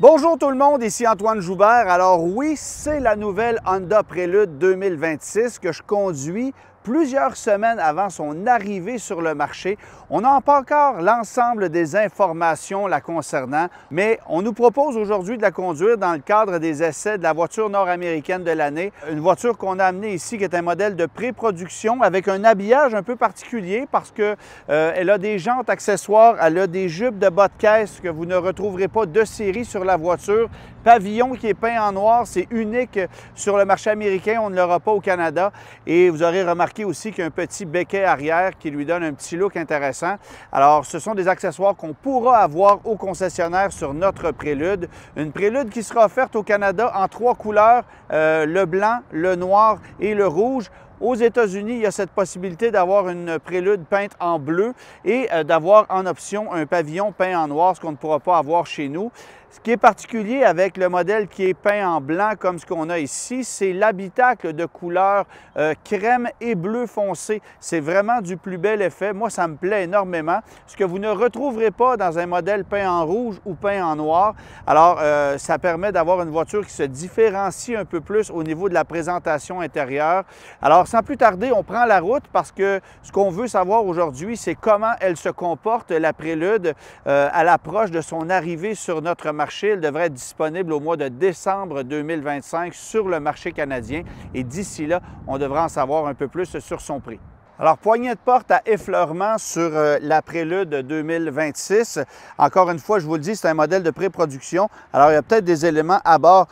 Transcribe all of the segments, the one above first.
Bonjour tout le monde, ici Antoine Joubert. Alors oui, c'est la nouvelle Honda Prélude 2026 que je conduis plusieurs semaines avant son arrivée sur le marché. On n'a pas encore l'ensemble des informations la concernant, mais on nous propose aujourd'hui de la conduire dans le cadre des essais de la voiture nord-américaine de l'année. Une voiture qu'on a amenée ici qui est un modèle de pré-production avec un habillage un peu particulier parce qu'elle a des jantes accessoires, elle a des jupes de bas de caisse que vous ne retrouverez pas de série sur la voiture. Pavillon qui est peint en noir, c'est unique sur le marché américain, on ne l'aura pas au Canada. Et vous aurez remarqué aussi qu'il y a un petit becquet arrière qui lui donne un petit look intéressant. Alors, ce sont des accessoires qu'on pourra avoir au concessionnaire sur notre Prélude. Une Prélude qui sera offerte au Canada en 3 couleurs, le blanc, le noir et le rouge. Aux États-Unis, il y a cette possibilité d'avoir une Prélude peinte en bleu et d'avoir en option un pavillon peint en noir, ce qu'on ne pourra pas avoir chez nous. Ce qui est particulier avec le modèle qui est peint en blanc comme ce qu'on a ici, c'est l'habitacle de couleur crème et bleu foncé. C'est vraiment du plus bel effet. Moi, ça me plaît énormément. Ce que vous ne retrouverez pas dans un modèle peint en rouge ou peint en noir. Alors, ça permet d'avoir une voiture qui se différencie un peu plus au niveau de la présentation intérieure. Alors, sans plus tarder, on prend la route parce que ce qu'on veut savoir aujourd'hui, c'est comment elle se comporte, la Prélude, à l'approche de son arrivée sur notre marché. Elle devrait être disponible au mois de décembre 2025 sur le marché canadien et d'ici là, on devrait en savoir un peu plus sur son prix. Alors, poignée de porte à effleurement sur la Prélude 2026. Encore une fois, je vous le dis, c'est un modèle de pré-production. Alors, il y a peut-être des éléments à bord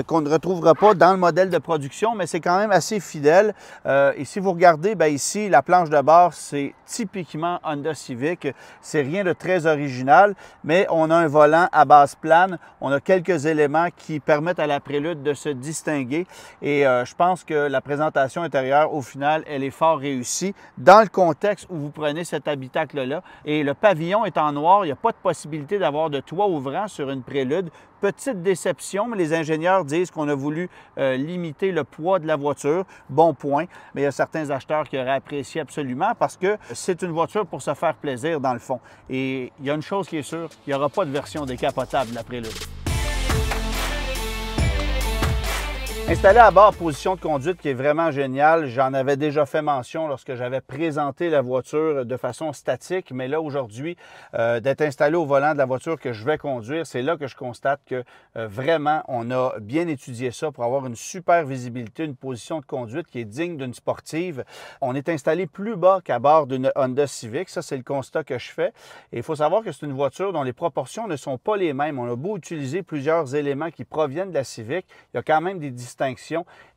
qu'on ne retrouvera pas dans le modèle de production, mais c'est quand même assez fidèle. Et si vous regardez, bien ici, la planche de bord, c'est typiquement Honda Civic. C'est rien de très original, mais on a un volant à base plane. On a quelques éléments qui permettent à la Prélude de se distinguer. Et je pense que la présentation intérieure, au final, elle est fort réussie dans le contexte où vous prenez cet habitacle-là. Et le pavillon est en noir, il n'y a pas de possibilité d'avoir de toit ouvrant sur une Prélude. Petite déception, mais les ingénieurs disent qu'on a voulu limiter le poids de la voiture. Bon point, mais il y a certains acheteurs qui auraient apprécié absolument parce que c'est une voiture pour se faire plaisir dans le fond. Et il y a une chose qui est sûre, il n'y aura pas de version décapotable de la Prélude. Installé à bord, position de conduite qui est vraiment géniale. J'en avais déjà fait mention lorsque j'avais présenté la voiture de façon statique, mais là aujourd'hui, d'être installé au volant de la voiture que je vais conduire, c'est là que je constate que vraiment on a bien étudié ça pour avoir une super visibilité, une position de conduite qui est digne d'une sportive. On est installé plus bas qu'à bord d'une Honda Civic, ça c'est le constat que je fais. Et il faut savoir que c'est une voiture dont les proportions ne sont pas les mêmes. On a beau utiliser plusieurs éléments qui proviennent de la Civic, il y a quand même des distinctions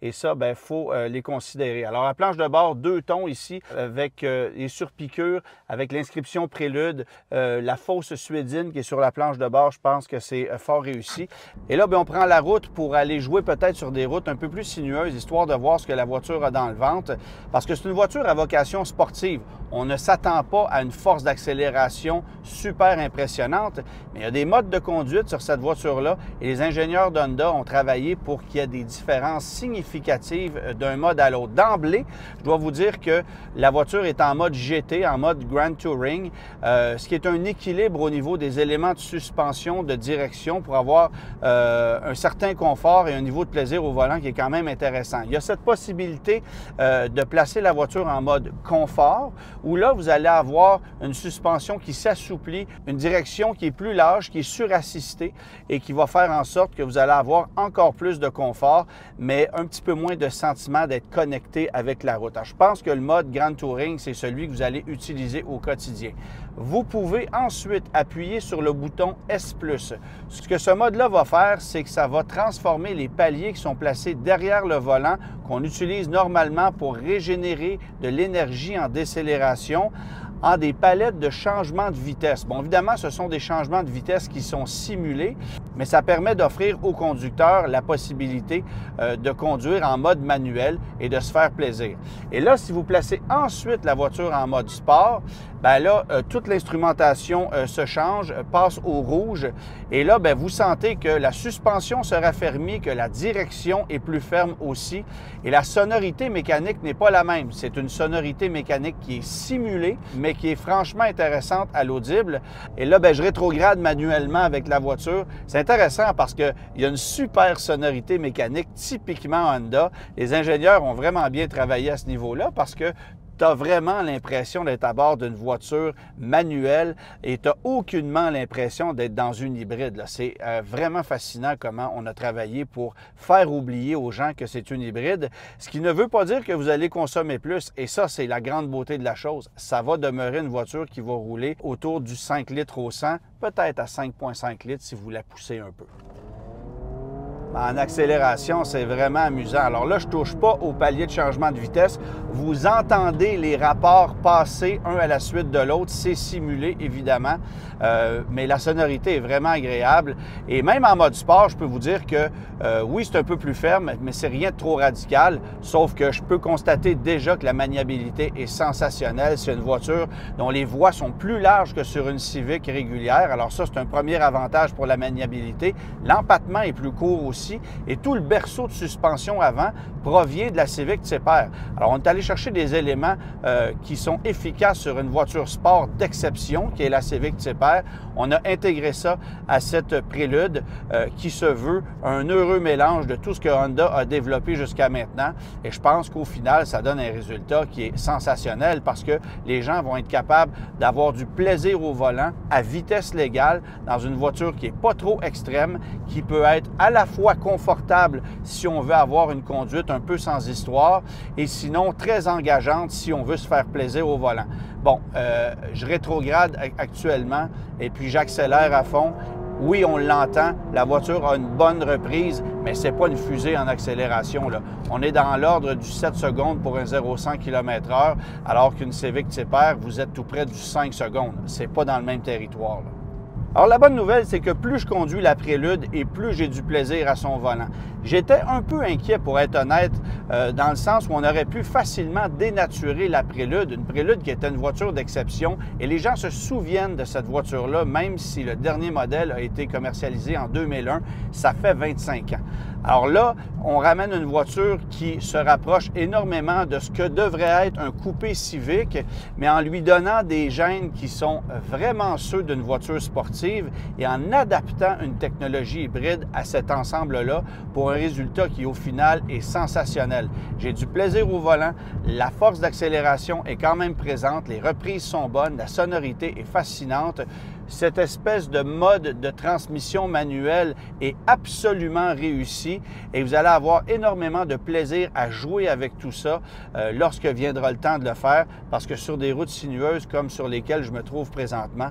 et ça, il faut les considérer. Alors, la planche de bord, 2 tons ici avec les surpiqûres, avec l'inscription Prélude, la fausse suédine qui est sur la planche de bord, je pense que c'est fort réussi. Et là, on prend la route pour aller jouer peut-être sur des routes un peu plus sinueuses, histoire de voir ce que la voiture a dans le ventre, parce que c'est une voiture à vocation sportive. On ne s'attend pas à une force d'accélération super impressionnante, mais il y a des modes de conduite sur cette voiture-là et les ingénieurs d'Honda ont travaillé pour qu'il y ait des différences significatives d'un mode à l'autre. D'emblée, je dois vous dire que la voiture est en mode GT, en mode Grand Touring, ce qui est un équilibre au niveau des éléments de suspension, de direction pour avoir un certain confort et un niveau de plaisir au volant qui est quand même intéressant. Il y a cette possibilité de placer la voiture en mode confort, où là, vous allez avoir une suspension qui s'assouplit, une direction qui est plus large, qui est surassistée et qui va faire en sorte que vous allez avoir encore plus de confort, mais un petit peu moins de sentiment d'être connecté avec la route. Alors, je pense que le mode Grand Touring, c'est celui que vous allez utiliser au quotidien. Vous pouvez ensuite appuyer sur le bouton S+. Ce que ce mode-là va faire, c'est que ça va transformer les paliers qui sont placés derrière le volant, qu'on utilise normalement pour régénérer de l'énergie en décélération, en des palettes de changement de vitesse. Bon, évidemment, ce sont des changements de vitesse qui sont simulés, mais ça permet d'offrir au conducteur la possibilité de conduire en mode manuel et de se faire plaisir. Et là, si vous placez ensuite la voiture en mode sport, bien là, toute l'instrumentation se change, passe au rouge. Et là, bien, vous sentez que la suspension se raffermit, que la direction est plus ferme aussi. Et la sonorité mécanique n'est pas la même. C'est une sonorité mécanique qui est simulée, mais qui est franchement intéressante à l'audible. Et là, bien, je rétrograde manuellement avec la voiture. C'est intéressant parce qu'il y a une super sonorité mécanique typiquement Honda. Les ingénieurs ont vraiment bien travaillé à ce niveau-là parce que tu as vraiment l'impression d'être à bord d'une voiture manuelle et tu n'as aucunement l'impression d'être dans une hybride. C'est vraiment fascinant comment on a travaillé pour faire oublier aux gens que c'est une hybride, ce qui ne veut pas dire que vous allez consommer plus. Et ça, c'est la grande beauté de la chose. Ça va demeurer une voiture qui va rouler autour du 5 litres au 100, peut-être à 5,5 litres si vous la poussez un peu. En accélération, c'est vraiment amusant. Alors là, je ne touche pas au palier de changement de vitesse. Vous entendez les rapports passer un à la suite de l'autre. C'est simulé, évidemment, mais la sonorité est vraiment agréable. Et même en mode sport, je peux vous dire que oui, c'est un peu plus ferme, mais c'est rien de trop radical, sauf que je peux constater déjà que la maniabilité est sensationnelle. C'est une voiture dont les voies sont plus larges que sur une Civic régulière. Alors ça, c'est un premier avantage pour la maniabilité. L'empattement est plus court aussi. Et tout le berceau de suspension avant provient de la Civic Type R. Alors, on est allé chercher des éléments qui sont efficaces sur une voiture sport d'exception, qui est la Civic Type R. On a intégré ça à cette Prélude qui se veut un heureux mélange de tout ce que Honda a développé jusqu'à maintenant. Et je pense qu'au final, ça donne un résultat qui est sensationnel parce que les gens vont être capables d'avoir du plaisir au volant à vitesse légale dans une voiture qui n'est pas trop extrême, qui peut être à la fois confortable si on veut avoir une conduite un peu sans histoire et sinon très engageante si on veut se faire plaisir au volant. Bon, je rétrograde actuellement et puis j'accélère à fond. Oui, on l'entend, la voiture a une bonne reprise, mais ce n'est pas une fusée en accélération, là. On est dans l'ordre du 7 secondes pour un 0-100 km/h, alors qu'une Civic Type R, vous êtes tout près du 5 secondes. Ce n'est pas dans le même territoire, là. Alors, la bonne nouvelle, c'est que plus je conduis la Prélude et plus j'ai du plaisir à son volant. J'étais un peu inquiet, pour être honnête, dans le sens où on aurait pu facilement dénaturer la Prélude, une Prélude qui était une voiture d'exception, et les gens se souviennent de cette voiture-là, même si le dernier modèle a été commercialisé en 2001, ça fait 25 ans. Alors là, on ramène une voiture qui se rapproche énormément de ce que devrait être un coupé Civic, mais en lui donnant des gènes qui sont vraiment ceux d'une voiture sportive et en adaptant une technologie hybride à cet ensemble-là pour un résultat qui, au final, est sensationnel. J'ai du plaisir au volant, la force d'accélération est quand même présente, les reprises sont bonnes, la sonorité est fascinante. Cette espèce de mode de transmission manuelle est absolument réussi et vous allez avoir énormément de plaisir à jouer avec tout ça lorsque viendra le temps de le faire parce que sur des routes sinueuses comme sur lesquelles je me trouve présentement,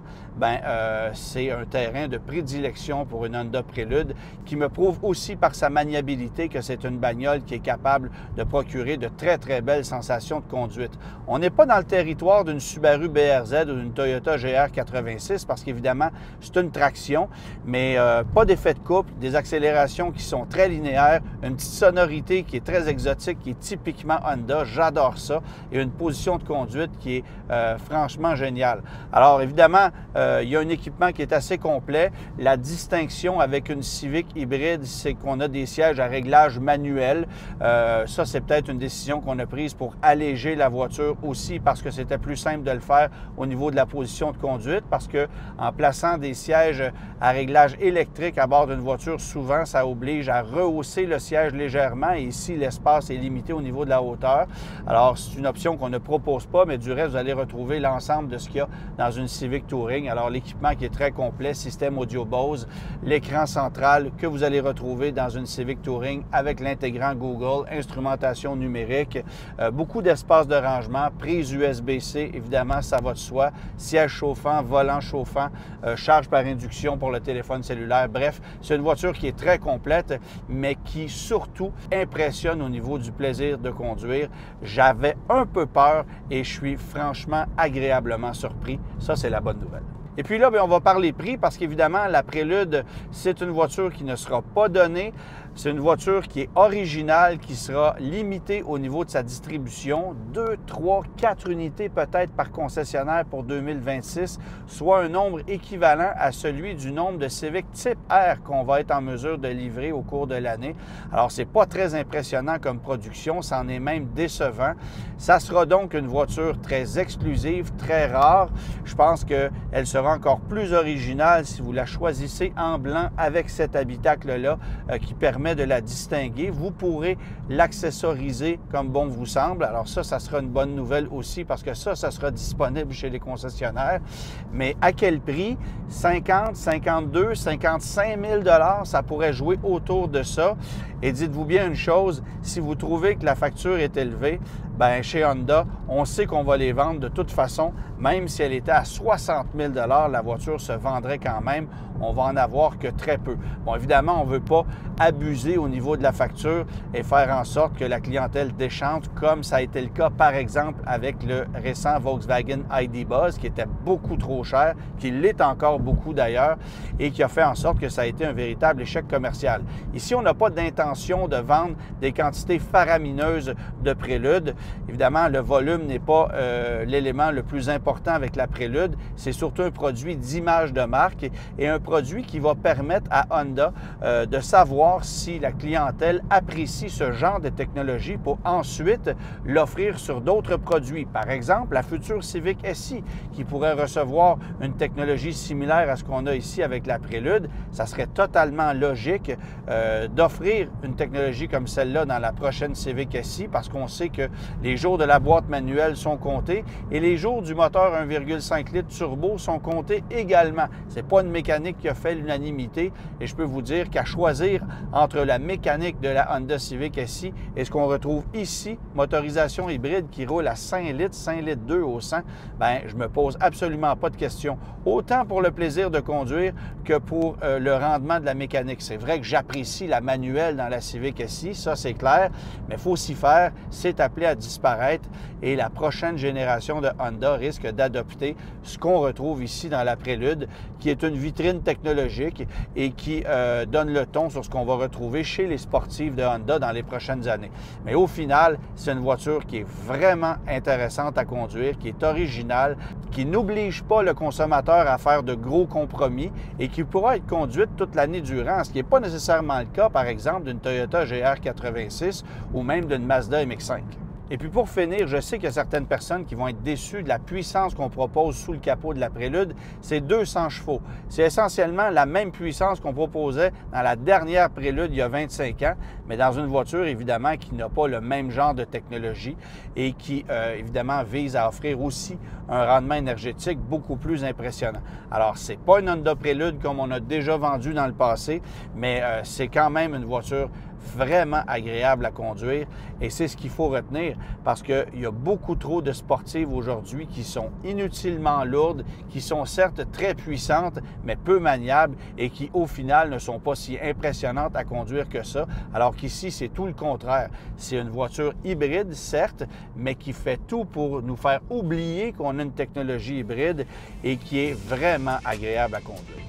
c'est un terrain de prédilection pour une Honda Prélude qui me prouve aussi par sa maniabilité que c'est une bagnole qui est capable de procurer de très, très belles sensations de conduite. On n'est pas dans le territoire d'une Subaru BRZ ou d'une Toyota GR86 parce qu'évidemment, c'est une traction, mais pas d'effet de couple, des accélérations qui sont très linéaires, une petite sonorité qui est très exotique, qui est typiquement Honda, j'adore ça, et une position de conduite qui est franchement géniale. Alors évidemment, il y a un équipement qui est assez complet. La distinction avec une Civic hybride, c'est qu'on a des sièges à réglage manuel. Ça, c'est peut-être une décision qu'on a prise pour alléger la voiture aussi parce que c'était plus simple de le faire au niveau de la position de conduite parce que en plaçant des sièges à réglage électrique à bord d'une voiture, souvent, ça oblige à rehausser le siège légèrement et ici, l'espace est limité au niveau de la hauteur. Alors, c'est une option qu'on ne propose pas, mais du reste, vous allez retrouver l'ensemble de ce qu'il y a dans une Civic Touring. Alors, l'équipement qui est très complet, système audio Bose, l'écran central que vous allez retrouver dans une Civic Touring avec l'intégrant Google, instrumentation numérique, beaucoup d'espace de rangement, prise USB-C, évidemment, ça va de soi, siège chauffant, volant chauffant, charge par induction pour le téléphone cellulaire. Bref, c'est une voiture qui est très complète, mais qui surtout impressionne au niveau du plaisir de conduire. J'avais un peu peur et je suis franchement agréablement surpris. Ça, c'est la bonne nouvelle. Et puis là, bien, on va parler prix parce qu'évidemment, la Prélude, c'est une voiture qui ne sera pas donnée. C'est une voiture qui est originale, qui sera limitée au niveau de sa distribution. 2, 3, 4 unités peut-être par concessionnaire pour 2026, soit un nombre équivalent à celui du nombre de Civic Type R qu'on va être en mesure de livrer au cours de l'année. Alors, c'est pas très impressionnant comme production, c'en est même décevant. Ça sera donc une voiture très exclusive, très rare. Je pense qu'elle sera encore plus originale si vous la choisissez en blanc avec cet habitacle-là qui permet de la distinguer. Vous pourrez l'accessoriser comme bon vous semble. Alors ça sera une bonne nouvelle aussi parce que ça sera disponible chez les concessionnaires. Mais à quel prix? 50, 52, 55 000 $, ça pourrait jouer autour de ça. Et dites-vous bien une chose, si vous trouvez que la facture est élevée, bien, chez Honda, on sait qu'on va les vendre de toute façon. Même si elle était à 60 000 $, la voiture se vendrait quand même. On va en avoir que très peu. Bon, évidemment, on ne veut pas abuser au niveau de la facture et faire en sorte que la clientèle déchante, comme ça a été le cas, par exemple, avec le récent Volkswagen ID Buzz, qui était beaucoup trop cher, qui l'est encore beaucoup d'ailleurs, et qui a fait en sorte que ça a été un véritable échec commercial. Ici, on n'a pas d'intention de vendre des quantités faramineuses de Prélude. Évidemment, le volume n'est pas l'élément le plus important avec la Prélude. C'est surtout un produit d'image de marque et un produit qui va permettre à Honda de savoir si la clientèle apprécie ce genre de technologie pour ensuite l'offrir sur d'autres produits. Par exemple, la future Civic SI qui pourrait recevoir une technologie similaire à ce qu'on a ici avec la Prélude. Ça serait totalement logique d'offrir une technologie comme celle-là dans la prochaine Civic SI parce qu'on sait que les jours de la boîte manuelle sont comptés et les jours du moteur 1,5 litres turbo sont comptés également. Ce n'est pas une mécanique qui a fait l'unanimité et je peux vous dire qu'à choisir entre la mécanique de la Honda Civic SI et ce qu'on retrouve ici, motorisation hybride qui roule à 5 litres 2 au 100, bien, je me pose absolument pas de questions. Autant pour le plaisir de conduire que pour le rendement de la mécanique. C'est vrai que j'apprécie la manuelle dans la Civic SI, ça c'est clair, mais il faut s'y faire, c'est appelé à disparaître et la prochaine génération de Honda risque d'adopter ce qu'on retrouve ici dans la Prélude, qui est une vitrine technologique et qui donne le ton sur ce qu'on va retrouver chez les sportifs de Honda dans les prochaines années. Mais au final, c'est une voiture qui est vraiment intéressante à conduire, qui est originale, qui n'oblige pas le consommateur à faire de gros compromis et qui pourra être conduite toute l'année durant, ce qui n'est pas nécessairement le cas, par exemple, d'une Toyota GR86 ou même d'une Mazda MX-5. Et puis pour finir, je sais qu'il y a certaines personnes qui vont être déçues de la puissance qu'on propose sous le capot de la Prélude. C'est 200 chevaux. C'est essentiellement la même puissance qu'on proposait dans la dernière Prélude il y a 25 ans, mais dans une voiture, évidemment, qui n'a pas le même genre de technologie et qui, évidemment, vise à offrir aussi un rendement énergétique beaucoup plus impressionnant. Alors, ce n'est pas une Honda Prélude comme on a déjà vendu dans le passé, mais c'est quand même une voiture vraiment agréable à conduire et c'est ce qu'il faut retenir parce qu'il y a beaucoup trop de sportives aujourd'hui qui sont inutilement lourdes, qui sont certes très puissantes mais peu maniables et qui au final ne sont pas si impressionnantes à conduire que ça, alors qu'ici c'est tout le contraire. C'est une voiture hybride certes, mais qui fait tout pour nous faire oublier qu'on a une technologie hybride et qui est vraiment agréable à conduire.